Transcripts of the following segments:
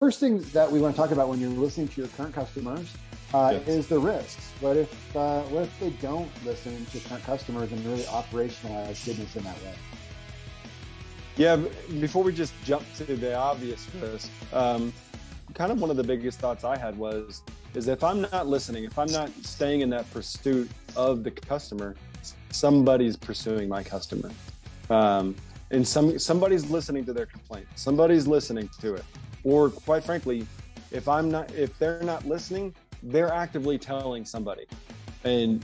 First thing that we want to talk about when you're listening to your current customers is the risks. What if they don't listen to current customers and really operationalize goodness in that way? Yeah, before we just jump to the obvious risk, kind of one of the biggest thoughts I had is if I'm not listening, if I'm not staying in that pursuit of the customer, somebody's pursuing my customer. And somebody's listening to their complaint. Somebody's listening to it. Or quite frankly, if they're not listening, they're actively telling somebody. And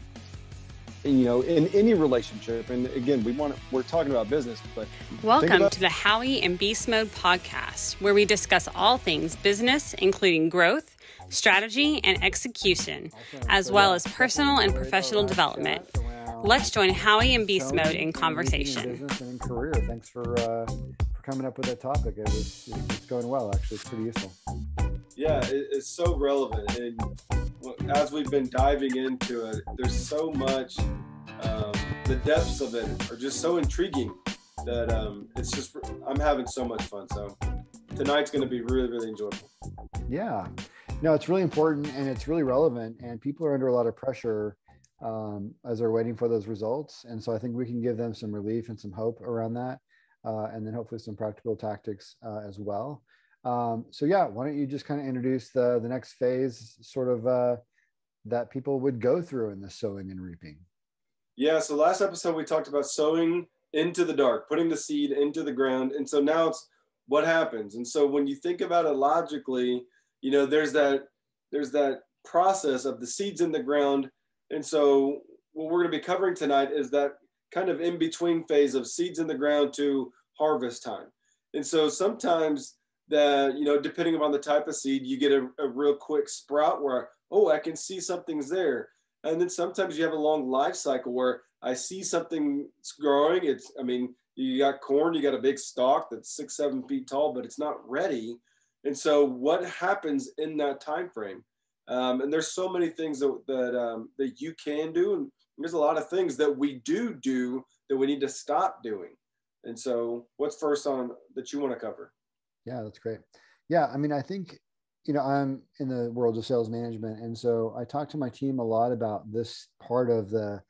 in any relationship, and again, we're talking about business, but welcome to the Howie and Beastmode podcast, where we discuss all things business, including growth, strategy, and execution, as well as personal and professional development. Let's join Howie and Beastmode in conversation. Business and in career. Thanks for coming up with that topic. It's going well, actually. It's pretty useful. Yeah, it's so relevant. And as we've been diving into it, there's so much, the depths of it are just so intriguing that I'm having so much fun. So tonight's going to be really, really enjoyable. Yeah. No, it's really important and it's really relevant, and people are under a lot of pressure as they're waiting for those results. And so I think we can give them some relief and some hope around that. And then hopefully some practical tactics as well. So yeah, why don't you just kind of introduce the next phase sort of that people would go through in the sowing and reaping. Yeah, so last episode we talked about sowing into the dark, putting the seed into the ground. And so now it's what happens. And so when you think about it logically, there's that process of the seeds in the ground. And so what we're going to be covering tonight is that kind of in between phase of seeds in the ground to harvest time. And so sometimes depending upon the type of seed, you get a real quick sprout where, I can see something's there. And then sometimes you have a long life cycle where I see something growing. You got corn, you got a big stalk that's 6-7 feet tall, but it's not ready. And so what happens in that time frame? And there's so many things that you can do. And there's a lot of things that we do that we need to stop doing. And so what's first on that you want to cover? Yeah, that's great. Yeah. I think, I'm in the world of sales management. And so I talk to my team a lot about this part of the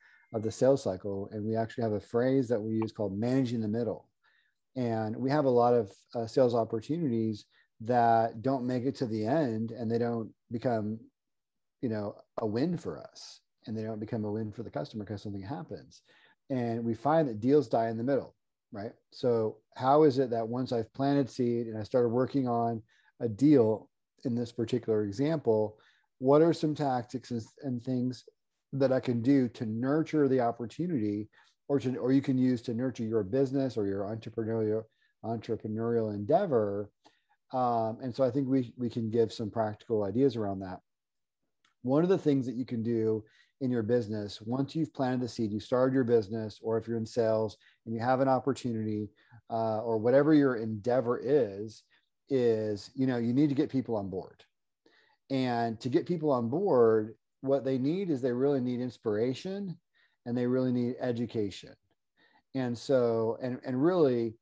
sales cycle. And we actually have a phrase that we use called managing the middle. And we have a lot of sales opportunities that don't make it to the end, and they don't become, a win for us. And they don't become a win for the customer because something happens. And we find that deals die in the middle, right? So how is it that once I've planted seed and I started working on a deal in this particular example, what are some tactics and things that I can do to nurture the opportunity or you can use to nurture your business or your entrepreneurial endeavor? And so I think we can give some practical ideas around that. One of the things that you can do in your business, once you've planted the seed, you started your business, or if you're in sales and you have an opportunity or whatever your endeavor is, you need to get people on board. And to get people on board, what they need is they really need inspiration and they really need education. And so, and really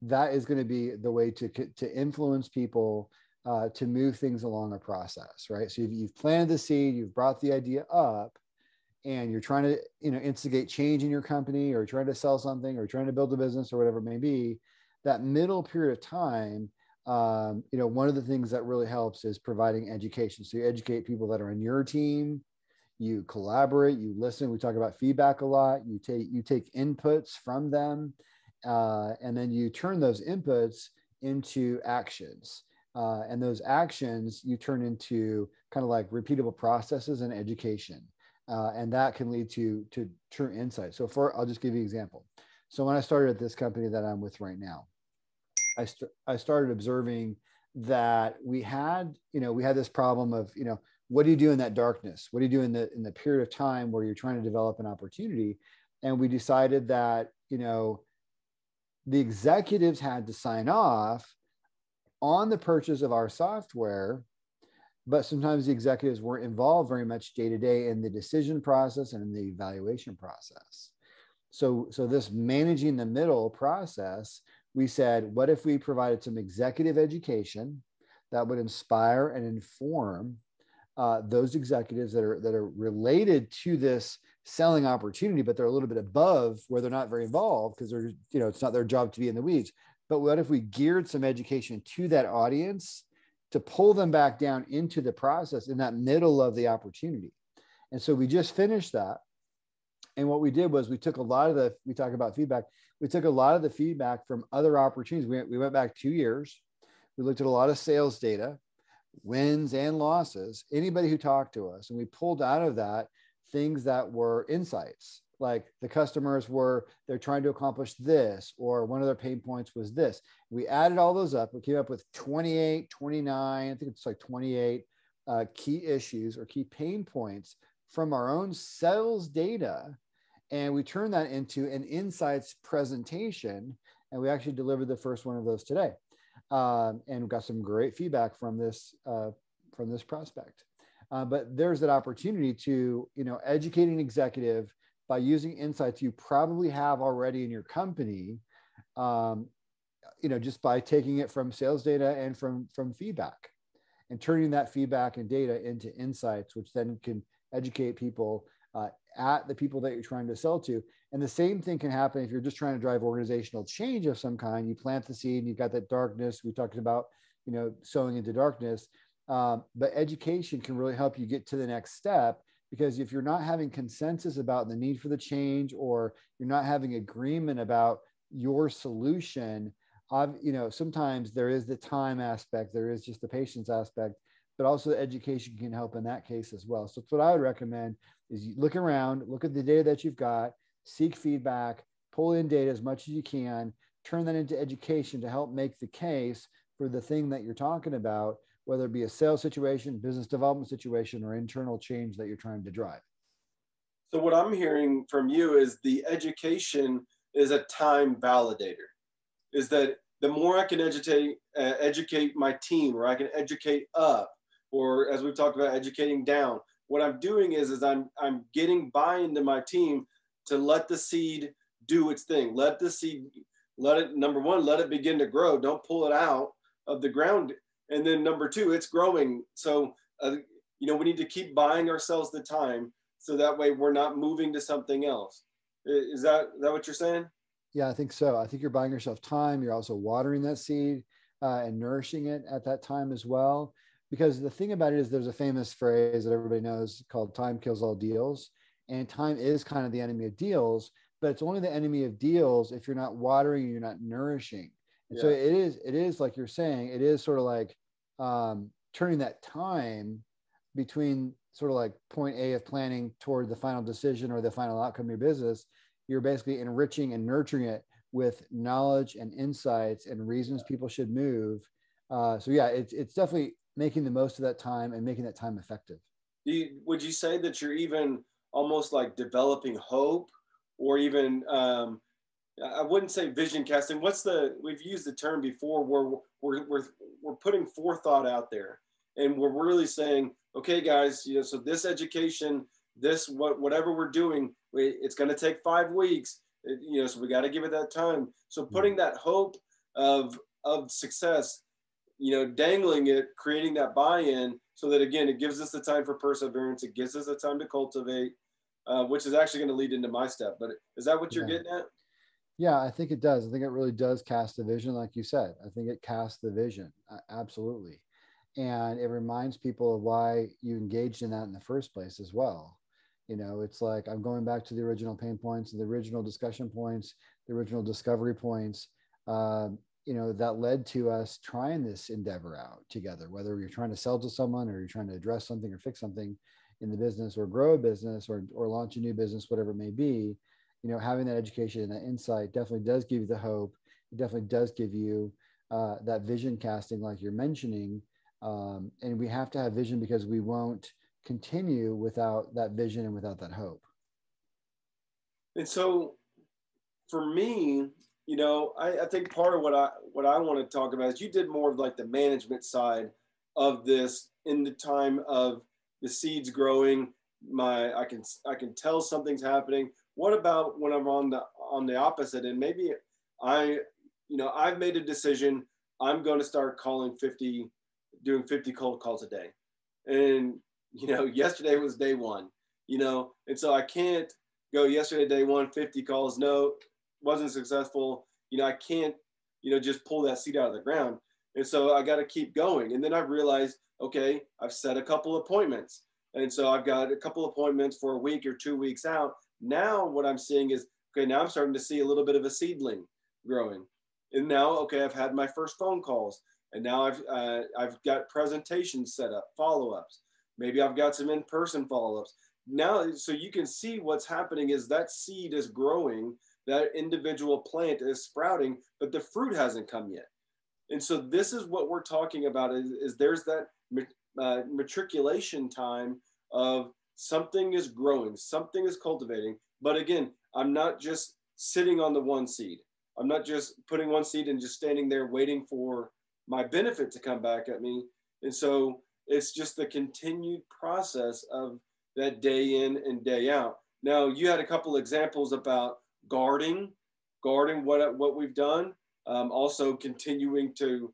that is going to be the way to influence people to move things along a process, right? So you've planted the seed, you've brought the idea up, and you're trying to, instigate change in your company, or trying to sell something, or trying to build a business, or whatever it may be. That middle period of time, one of the things that really helps is providing education. So you educate people that are on your team, you collaborate, you listen. We talk about feedback a lot. You take inputs from them, and then you turn those inputs into actions. And those actions you turn into kind of like repeatable processes and education. And that can lead to true insight. So I'll just give you an example. So when I started at this company that I'm with right now, I started observing that we had this problem of, what do you do in that darkness? What do you do in the period of time where you're trying to develop an opportunity? And we decided that, the executives had to sign off on the purchase of our software, but sometimes the executives weren't involved very much day to day in the decision process and in the evaluation process. So this managing the middle process, we said, what if we provided some executive education that would inspire and inform those executives that are related to this selling opportunity, but they're a little bit above where they're not very involved because they're, it's not their job to be in the weeds. But what if we geared some education to that audience to pull them back down into the process in that middle of the opportunity? And so we just finished that. And what we did was we took a lot of we talk about feedback. We took a lot of the feedback from other opportunities. We went back 2 years. We looked at a lot of sales data, wins and losses, anybody who talked to us. And we pulled out of that things that were insights, like the customers they're trying to accomplish this, or one of their pain points was this. We added all those up. We came up with 28, 29, I think it's like 28 key issues or key pain points from our own sales data. And we turned that into an insights presentation. And we actually delivered the first one of those today. And we got some great feedback from this prospect. But there's that opportunity to, educate an executive by using insights you probably have already in your company, just by taking it from sales data and from feedback and turning that feedback and data into insights, which then can educate people at the people that you're trying to sell to. And the same thing can happen if you're just trying to drive organizational change of some kind. You plant the seed and you've got that darkness. We talked about, sowing into darkness. But education can really help you get to the next step, because if you're not having consensus about the need for the change, or you're not having agreement about your solution, sometimes there is the time aspect, there is just the patience aspect, but also the education can help in that case as well. So that's what I would recommend, is you look around, look at the data that you've got, seek feedback, pull in data as much as you can, turn that into education to help make the case for the thing that you're talking about, whether it be a sales situation, business development situation, or internal change that you're trying to drive. So what I'm hearing from you is the education is a time validator, is that the more I can educate my team, or I can educate up, or as we've talked about, educating down, what I'm doing is I'm getting buy-in to my team to let the seed do its thing. Let it, number one, let it begin to grow. Don't pull it out of the ground. And then number two, it's growing. So, we need to keep buying ourselves the time, so that way we're not moving to something else. Is that what you're saying? Yeah, I think so. I think you're buying yourself time. You're also watering that seed and nourishing it at that time as well. Because the thing about it is, there's a famous phrase that everybody knows called "time kills all deals." And time is kind of the enemy of deals, but it's only the enemy of deals if you're not watering and you're not nourishing. And so it is like you're saying, it is sort of like turning that time between sort of like point A of planning toward the final decision or the final outcome of your business. You're basically enriching and nurturing it with knowledge and insights and reasons people should move. It's definitely making the most of that time and making that time effective. Would you say that you're even almost like developing hope, or even I wouldn't say vision casting. We've used the term before, where we're putting forethought out there, and we're really saying, okay, guys, so this education, whatever we're doing, it's going to take 5 weeks, so we got to give it that time. So putting that hope of success, dangling it, creating that buy-in, so that, again, it gives us the time for perseverance. It gives us the time to cultivate, which is actually going to lead into my step. But is that what you're getting at? Yeah, I think it does. I think it really does cast the vision, like you said. I think it casts the vision, absolutely. And it reminds people of why you engaged in that in the first place as well. It's like, I'm going back to the original pain points, the original discussion points, the original discovery points, that led to us trying this endeavor out together, whether you're trying to sell to someone, or you're trying to address something or fix something in the business, or grow a business, or launch a new business, whatever it may be. Having that education and that insight definitely does give you the hope. It definitely does give you that vision casting, like you're mentioning. And we have to have vision, because we won't continue without that vision and without that hope. And so for me, I think part of what I want to talk about is, you did more of like the management side of this in the time of the seeds growing. I can tell something's happening. What about when I'm on the opposite end? Maybe I've made a decision. I'm going to start calling 50 doing 50 cold calls a day. And, yesterday was day one, and so I can't go yesterday, day one, 50 calls. No, wasn't successful. I can't, just pull that seed out of the ground. And so I got to keep going. And then I realized, okay, I've set a couple appointments. And so I've got a couple appointments for a week or 2 weeks out. Now what I'm seeing is, okay, now I'm starting to see a little bit of a seedling growing. And now, okay, I've had my first phone calls. And now I've got presentations set up, follow-ups. Maybe I've got some in-person follow-ups. Now, so you can see what's happening is that seed is growing, that individual plant is sprouting, but the fruit hasn't come yet. And so this is what we're talking about is there's that matriculation time of something is growing, something is cultivating. But again, I'm not just sitting on the one seed. I'm not just putting one seed and just standing there waiting for my benefit to come back at me. And so it's just the continued process of that day in and day out. Now, you had a couple examples about guarding what we've done. Also continuing to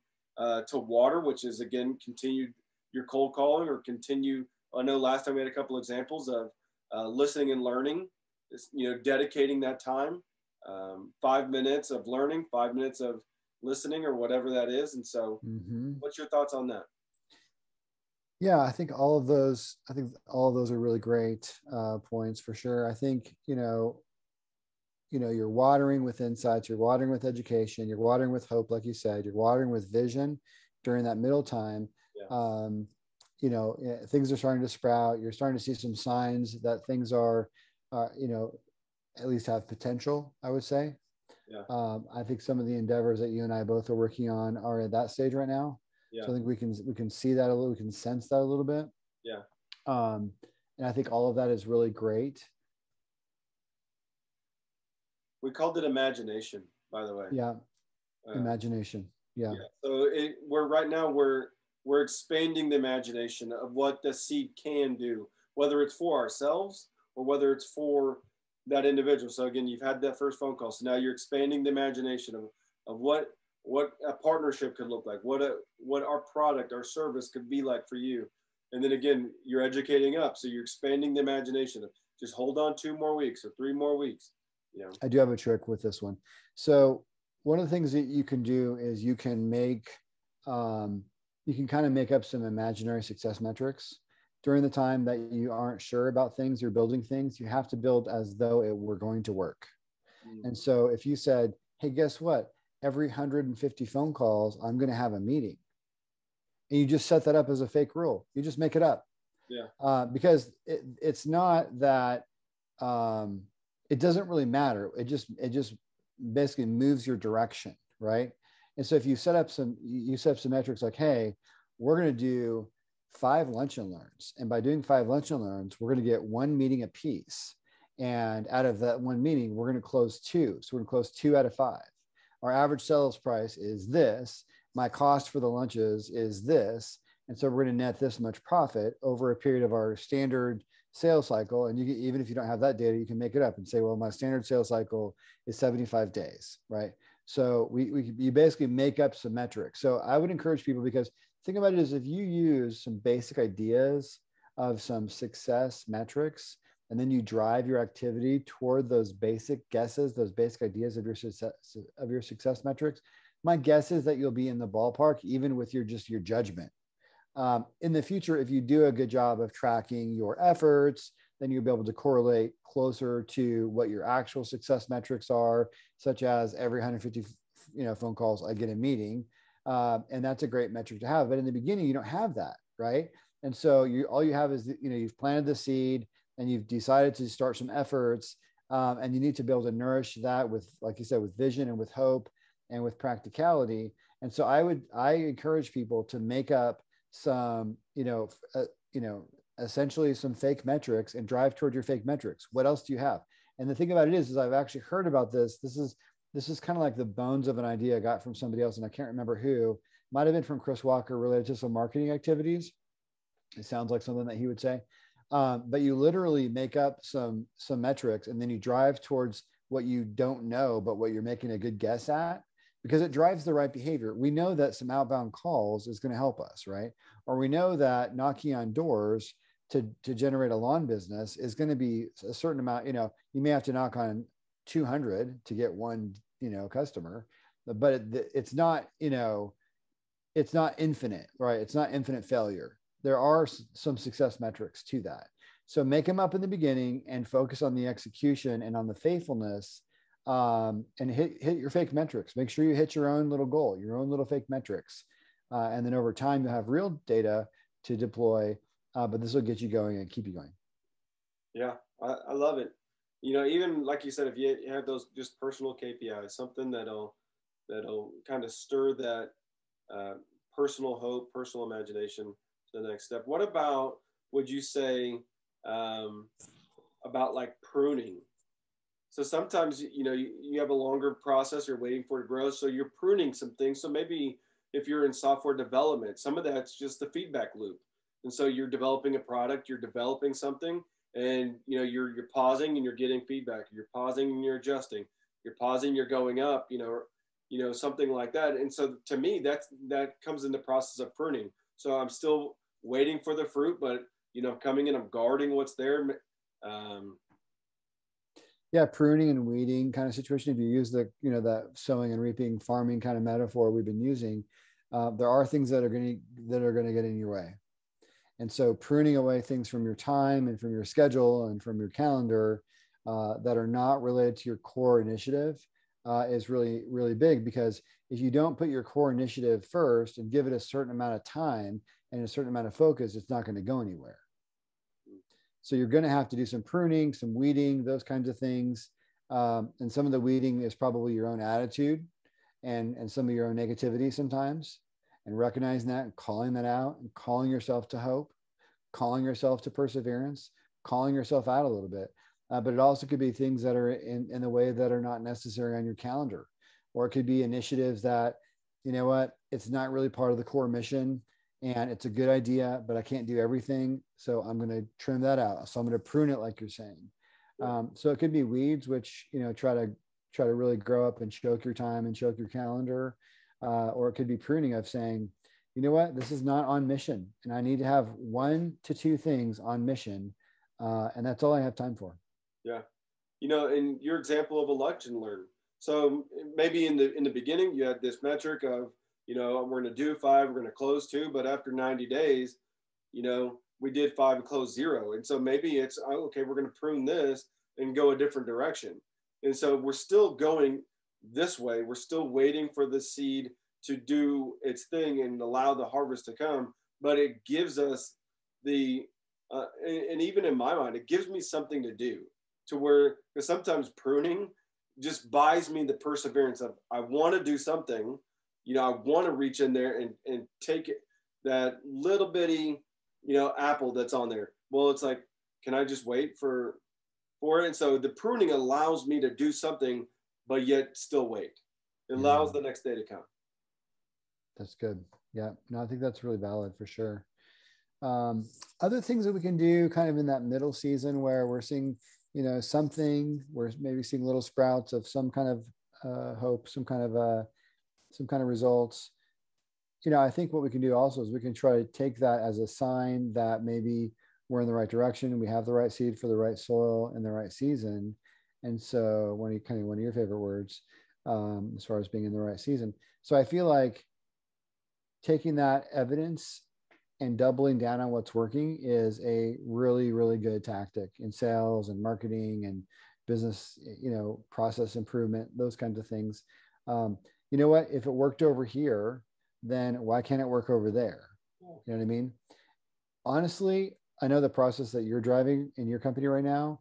water, which is again, continued your cold calling or continue. I know last time we had a couple examples of listening and learning, dedicating that time, 5 minutes of learning, 5 minutes of listening or whatever that is. And so what's your thoughts on that? Yeah, I think all of those are really great points for sure. I think, you're watering with insights, you're watering with education, you're watering with hope, like you said, you're watering with vision during that middle time. Yeah. Things are starting to sprout. You're starting to see some signs that things are, at least have potential, I would say. Yeah. I think some of the endeavors that you and I both are working on are at that stage right now. Yeah. So I think we can see that a little, we can sense that a little bit. Yeah. And I think all of that is really great. We called it imagination, by the way. Yeah. Imagination. Yeah. So we're expanding the imagination of what the seed can do, whether it's for ourselves or whether it's for that individual. So again, you've had that first phone call. So now you're expanding the imagination of what a partnership could look like, what our product, our service could be like for you. And then again, you're educating up. So you're expanding the imagination of just hold on 2 more weeks or 3 more weeks. I do have a trick with this one. So one of the things that you can do is you can kind of make up some imaginary success metrics during the time that you aren't sure about things, you're building things. You have to build as though it were going to work. And so if you said, hey, guess what? Every 150 phone calls, I'm going to have a meeting. And you just set that up as a fake rule. You just make it up. Yeah. Because it's not that it doesn't really matter. It just basically moves your direction, right? And so if you set up some metrics like, hey, we're going to do 5 lunch and learns. And by doing 5 lunch and learns, we're going to get 1 meeting a piece. And out of that 1 meeting, we're going to close 2. So we're going to close 2 out of 5. Our average sales price is this. My cost for the lunches is this. And so we're going to net this much profit over a period of our standard sales cycle. And even if you don't have that data, you can make it up and say, well, my standard sales cycle is 75 days, right? So you basically make up some metrics. So I would encourage people, because think about it as if you use some basic ideas of some success metrics, and then you drive your activity toward those basic guesses, those basic ideas of your success metrics. My guess is that you'll be in the ballpark, even with your judgment. In the future, if you do a good job of tracking your efforts, then you'll be able to correlate closer to what your actual success metrics are, such as every 150 phone calls, I get a meeting. And that's a great metric to have. But in the beginning, you don't have that, right? And so all you have is, you've planted the seed and you've decided to start some efforts, and you need to be able to nourish that with, like you said, with vision and with hope and with practicality. And so I encourage people to make up some, essentially some fake metrics and drive toward your fake metrics. What else do you have? And the thing about it is I've actually heard about this. This is kind of like the bones of an idea I got from somebody else, and I can't remember who. Might have been from Chris Walker, related to some marketing activities. It sounds like something that he would say. But you literally make up some metrics, and then you drive towards what you don't know, but what you're making a good guess at. because it drives the right behavior. We know that some outbound calls is going to help us, right? Or we know that knocking on doors to generate a lawn business is going to be a certain amount. You may have to knock on 200 to get one, customer, but it's not, it's not infinite, right? It's not infinite failure. There are some success metrics to that. So make them up in the beginning and focus on the execution and on the faithfulness, and hit your fake metrics. Make sure you hit your own little goal, your own little fake metrics. And then over time, you'll have real data to deploy, but this will get you going and keep you going. Yeah, I love it. Even like you said, if you have those just personal KPIs, something that'll kind of stir that personal hope, personal imagination to the next step. What about, would you say, about like pruning? So sometimes, you have a longer process, you're waiting for it to grow. So you're pruning some things. So maybe if you're in software development, some of that's just the feedback loop. And so you're developing a product, you're developing something, and you're pausing and you're getting feedback. You're pausing and you're adjusting. You're pausing, you're going up, something like that. And so to me, that comes in the process of pruning. So I'm still waiting for the fruit, but coming in, I'm guarding what's there. Yeah, pruning and weeding kind of situation. If you use the, that sowing and reaping farming kind of metaphor we've been using, there are things that are going to get in your way. And so pruning away things from your time and from your schedule and from your calendar that are not related to your core initiative is really, really big, because if you don't put your core initiative first and give it a certain amount of time and a certain amount of focus, it's not going to go anywhere. So you're going to have to do some pruning, some weeding, those kinds of things. And some of the weeding is probably your own attitude and some of your own negativity sometimes, and recognizing that and calling that out and calling yourself to hope, calling yourself to perseverance, calling yourself out a little bit. But it also could be things that are in the way that are not necessary on your calendar, or it could be initiatives that, it's not really part of the core mission. And it's a good idea, but I can't do everything. So I'm going to trim that out. So I'm going to prune it, like you're saying. So it could be weeds, which, try to really grow up and choke your time and choke your calendar. Or it could be pruning of saying, this is not on mission, and I need to have 1 to 2 things on mission. And that's all I have time for. Yeah. In your example of a lunch and learn. So maybe in the beginning, you had this metric of, we're going to do 5, we're going to close 2, but after 90 days, we did 5 and closed 0. And so maybe it's, okay, we're going to prune this and go a different direction. And so we're still going this way. We're still waiting for the seed to do its thing and allow the harvest to come. But it gives us and even in my mind, it gives me something to do, to where, because sometimes pruning just buys me the perseverance of, I want to do something. I want to reach in there and take it, that little bitty, apple that's on there. Well, it's like, can I just wait for it? And so the pruning allows me to do something, but yet still wait. It allows the next day to come. That's good. Yeah. No, I think that's really valid for sure. Other things that we can do kind of in that middle season where we're seeing, something, we're maybe seeing little sprouts of some kind of hope, some kind of results. I think what we can do also is we can try to take that as a sign that maybe we're in the right direction. We have the right seed for the right soil in the right season. And so one of your favorite words, as far as being in the right season. So I feel like taking that evidence and doubling down on what's working is a really, really good tactic in sales and marketing and business, process improvement, those kinds of things. You know what? If it worked over here, then why can't it work over there? You know what I mean? Honestly, I know the process that you're driving in your company right now,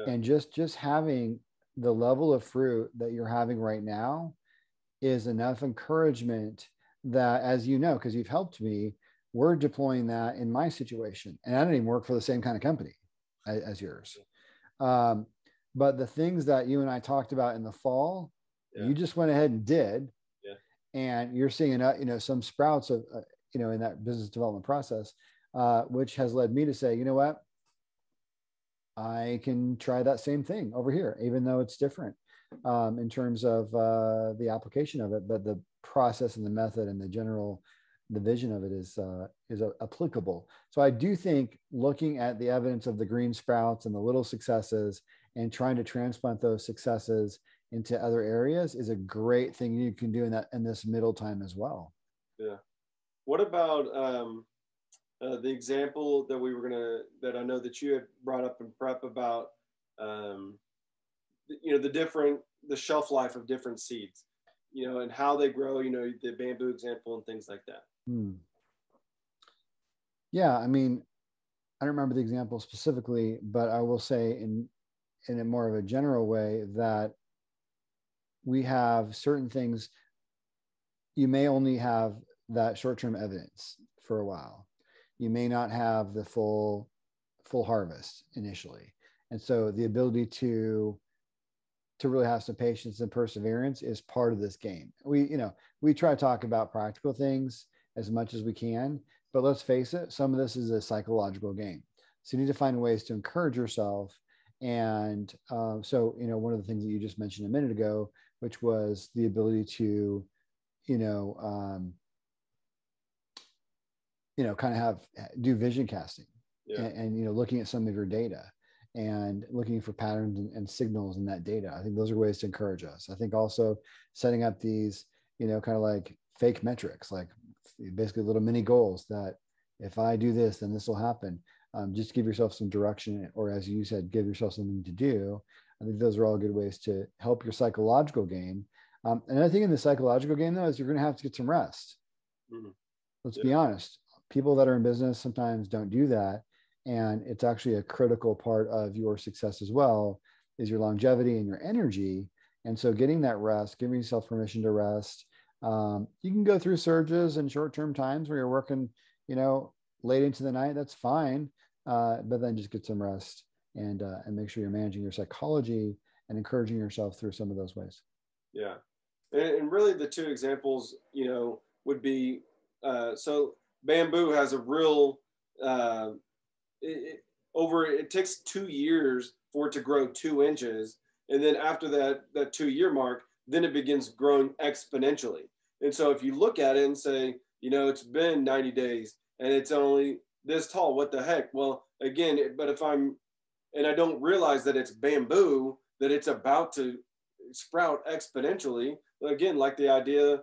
and just having the level of fruit that you're having right now is enough encouragement that, as you know, because you've helped me, we're deploying that in my situation. And I don't even work for the same kind of company as yours. But the things that you and I talked about in the fall, you just went ahead and did. And you're seeing, some sprouts of, in that business development process, which has led me to say, you know what? I can try that same thing over here, even though it's different. in terms of the application of it, but the process and the method and the vision of it is applicable. So I do think looking at the evidence of the green sprouts and the little successes and trying to transplant those successes into other areas is a great thing you can do in this middle time as well. Yeah. What about the example that I know that you had brought up in prep about, the shelf life of different seeds, and how they grow, the bamboo example and things like that. Yeah. I mean, I don't remember the example specifically, but I will say in a more of a general way that we have certain things, you may only have that short-term evidence for a while. You may not have the full harvest initially. And so the ability to really have some patience and perseverance is part of this game. We try to talk about practical things as much as we can, but let's face it, some of this is a psychological game. So you need to find ways to encourage yourself. And so, one of the things that you just mentioned a minute ago, which was the ability to, kind of do vision casting, and looking at some of your data and looking for patterns and signals in that data. I think those are ways to encourage us. I think also setting up these, kind of like fake metrics, like basically little mini goals that if I do this, then this will happen. Just give yourself some direction, or as you said, give yourself something to do. I think those are all good ways to help your psychological game. Another thing in the psychological game, though, is you're going to have to get some rest. Let's be honest. People that are in business sometimes don't do that. And it's actually a critical part of your success as well, is your longevity and your energy. And so getting that rest, giving yourself permission to rest. You can go through surges and short-term times where you're working, late into the night. That's fine. But then just get some rest and make sure you're managing your psychology and encouraging yourself through some of those ways. Yeah. And really the two examples, would be, so bamboo has a real, it takes 2 years for it to grow 2 inches. And then after that 2-year mark, then it begins growing exponentially. And so if you look at it and say, it's been 90 days and it's only this tall, what the heck? Well, again, but and I don't realize that it's bamboo, that it's about to sprout exponentially. Again, like the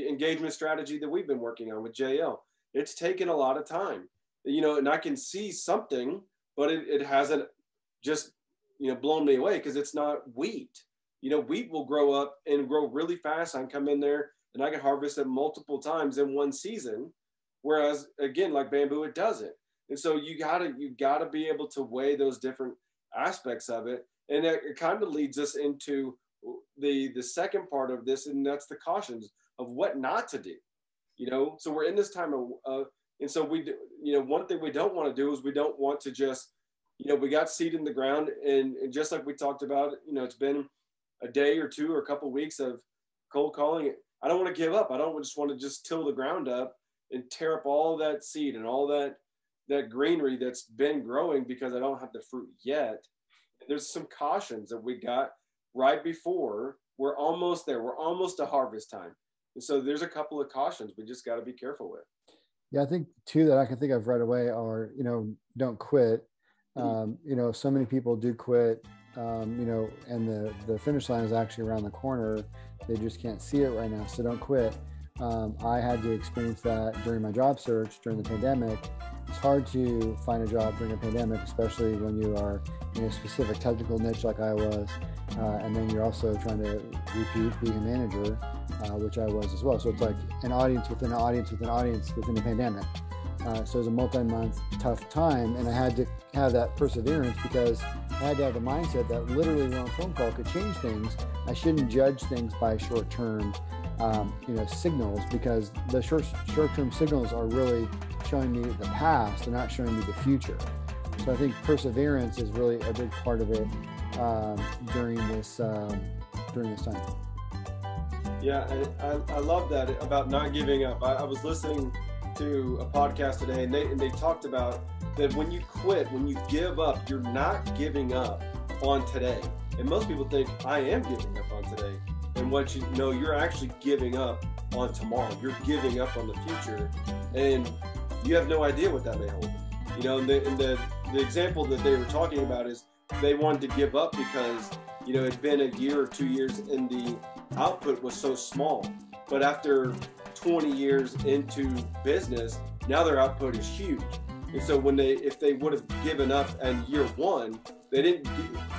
engagement strategy that we've been working on with JL, it's taken a lot of time, and I can see something, but it hasn't just, blown me away because it's not wheat. Wheat will grow up and grow really fast. I can come in there and I can harvest it multiple times in one season. Whereas again, like bamboo, it doesn't. And so you gotta be able to weigh those different aspects of it. And it kind of leads us into the second part of this, and that's the cautions of what not to do. So we're in this time of, and so one thing we don't want to do is we don't want to just, we got seed in the ground, and just like we talked about, it's been a day or two or a couple of weeks of cold calling. I don't want to give up. I don't just want to just till the ground up and tear up all that seed and all that greenery that's been growing because I don't have the fruit yet. There's some cautions that we got right before we're almost there. We're almost to harvest time. And so there's a couple of cautions we just got to be careful with. Yeah, I think two that I can think of right away are, don't quit. So many people do quit, and the finish line is actually around the corner. They just can't see it right now. So don't quit. I had to experience that during my job search during the pandemic. It's hard to find a job during a pandemic, especially when you are in a specific technical niche like I was. And then you're also trying to repeat being a manager, which I was as well. So it's like an audience within an audience within an audience within a pandemic. So it was a multi-month tough time, and I had to have that perseverance because I had to have the mindset that literally one phone call could change things. I shouldn't judge things by short-term, signals, because the short-term signals are really showing me the past. They're not showing me the future. So I think perseverance is really a big part of it during this time. Yeah, I love that about not giving up. I was listening to a podcast today, and they talked about that when you quit, when you give up, you're not giving up on today. And most people think I am giving up on today. And what you know, you're actually giving up on tomorrow. You're giving up on the future, and you have no idea what that may hold. You know, and the example that they were talking about is they wanted to give up because, you know, it'd been a year or 2 years and the output was so small. But after 20 years into business, now their output is huge. And so if they would have given up in year one, they're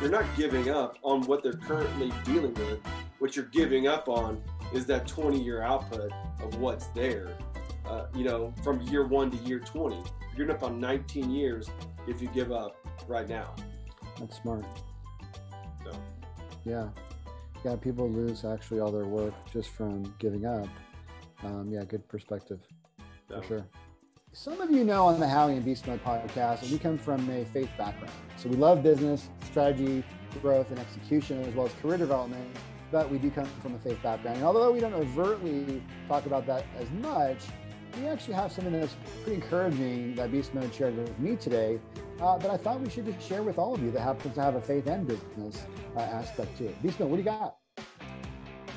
not giving up on what they're currently dealing with. What you're giving up on is that 20-year output of what's there, you know, from year 1 to year 20. You're giving up on 19 years if you give up right now. That's smart. So. Yeah. Yeah, people lose actually all their work just from giving up. Yeah, good perspective, for sure. Some of you know on the Howie and Beastmode podcast, we come from a faith background. So we love business, strategy, growth, and execution, as well as career development, but we do come from a faith background. And although we don't overtly talk about that as much, we actually have something that's pretty encouraging that Beastmode shared with me today, that I thought we should just share with all of you that happens to have a faith and business aspect to it. Beastmode, what do you got?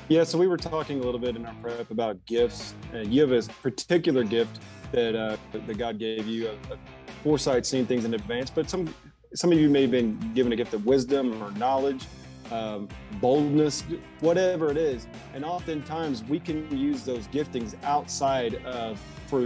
Yeah, so we were talking a little bit in our prep about gifts, and you have a particular gift that God gave you, a foresight, seeing things in advance. But some of you may have been given a gift of wisdom or knowledge, boldness, whatever it is. And oftentimes we can use those giftings outside of for